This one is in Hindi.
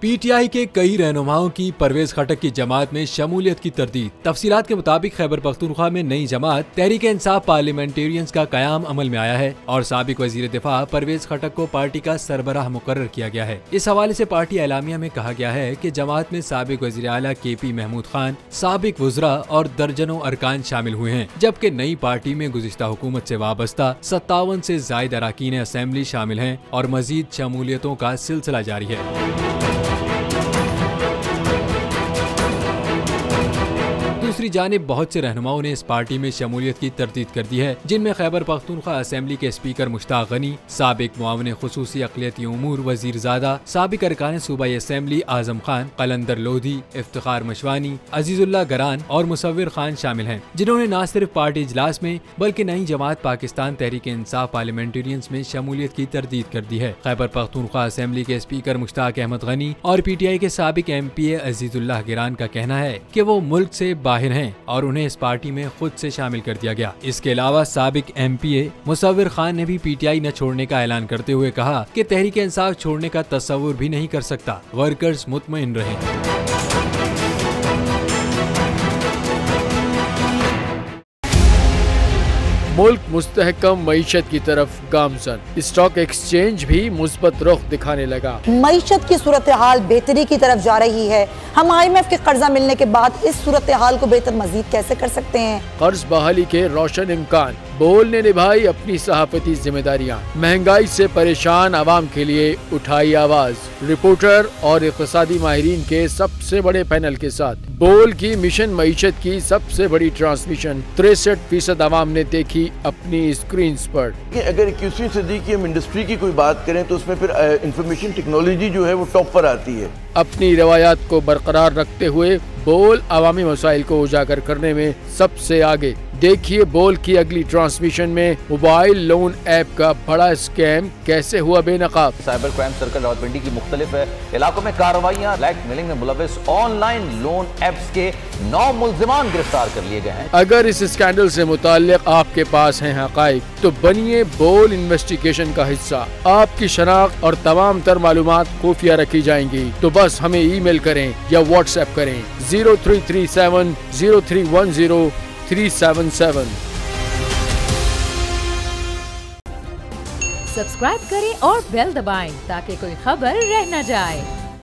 पीटीआई के कई रहनुमाओं की परवेज खटक की जमात में शमूलियत की तरदीद। तफसीलात के मुताबिक खैबर पख्तूनख्वा में नई जमात तहरीक इंसाफ पार्लियामेंटेरियंस का कयाम अमल में आया है और साबिक वजीर दिफा परवेज खटक को पार्टी का सरबराह मुकर्रर किया गया है। इस हवाले से पार्टी एलामिया में कहा गया है कि जमात में साबिक वजीर आला KP महमूद खान, साबिक वुज़रा और दर्जनों अरकान शामिल हुए हैं, जबकि नई पार्टी में गुज़िश्ता हुकूमत से वाबस्ता 57 से ज़ायद अरकान असेंबली शामिल हैं और मजीद शमूलियतों का सिलसिला जारी है। दूसरी जानिब बहुत से रहनुमाओं ने इस पार्टी में शमूलियत की तरदीद कर दी है, जिनमें खैबर पख्तूनख्वा असेंबली के स्पीकर मुश्ताक गनी, साबिक मुआविन खुसूसी अक़लियती उमूर वज़ीरज़ादा, साबिक अरकान सूबाई असेंबली आज़म खान, कलंदर लोधी, इफ्तिखार मशवानी, अजीजुल्लाह गरान और मुसव्विर खान शामिल हैं, जिन्होंने न सिर्फ पार्टी इजलास में बल्कि नई जमात पाकिस्तान तहरीक इंसाफ पार्लियामेंटेरियंस में शमूलियत की तरदीद कर दी है। खैबर पख्तूनख्वा असेंबली के स्पीकर मुश्ताक अहमद गनी और PTI के साबिक MPA अजीजुल्लाह गिरान का कहना है कि वो मुल्क से बाहर हैं और उन्हें इस पार्टी में खुद से शामिल कर दिया गया। इसके अलावा साबिक MPA मुसव्विर खान ने भी PTI न छोड़ने का ऐलान करते हुए कहा कि तहरीक इंसाफ छोड़ने का तस्वुर भी नहीं कर सकता, वर्कर्स मुतमईन रहें। मुल्क मुस्तहकम मईशत की तरफ गामजन, स्टॉक एक्सचेंज भी मुस्बत रुख दिखाने लगा। मईशत की सूरत हाल बेहतरी की तरफ जा रही है। हम IMF के कर्जा मिलने के बाद इस सूरत हाल को बेहतर मजीद कैसे कर सकते हैं? कर्ज बहाली के रोशन इम्कान, बोल ने निभाई अपनी सहाफती जिम्मेदारियाँ, महंगाई से परेशान आवाम के लिए उठाई आवाज। रिपोर्टर और इक़्तिसादी माहिरीन के सबसे बड़े पैनल के साथ बोल की मिशन मईशत की सबसे बड़ी ट्रांसमिशन 63% आवाम ने देखी अपनी स्क्रीन पर। अगर 21वीं सदी की हम इंडस्ट्री की कोई बात करें तो उसमें फिर इंफॉर्मेशन टेक्नोलॉजी जो है वो टॉप पर आती है। अपनी रवायात को बरकरार रखते हुए बोल अवामी मसाइल को उजागर करने में सबसे आगे। देखिए बोल की अगली ट्रांसमिशन में मोबाइल लोन ऐप का बड़ा स्कैम कैसे हुआ बेनकाब। साइबर क्राइम सर्कल रावलपिंडी की मुख्तलिफ इलाकों में कार्रवाइयाँ, ब्लैकमेलिंग में मुलविस ऑनलाइन लोन ऐप्स के 9 मुल्जिमान गिरफ्तार कर लिए गए हैं। अगर इस स्कैंडल से मुताल्लिक आपके पास हैं हक़ाइक़ तो बनिए बोल इन्वेस्टिगेशन का हिस्सा। आपकी शनाख्त और तमाम तर मालूमात खुफिया रखी जाएंगी, तो बस हमें ईमेल करें या व्हाट्सएप करें 0337 0310 377। सब्सक्राइब करें और बेल दबाएं ताकि कोई खबर रह न जाए।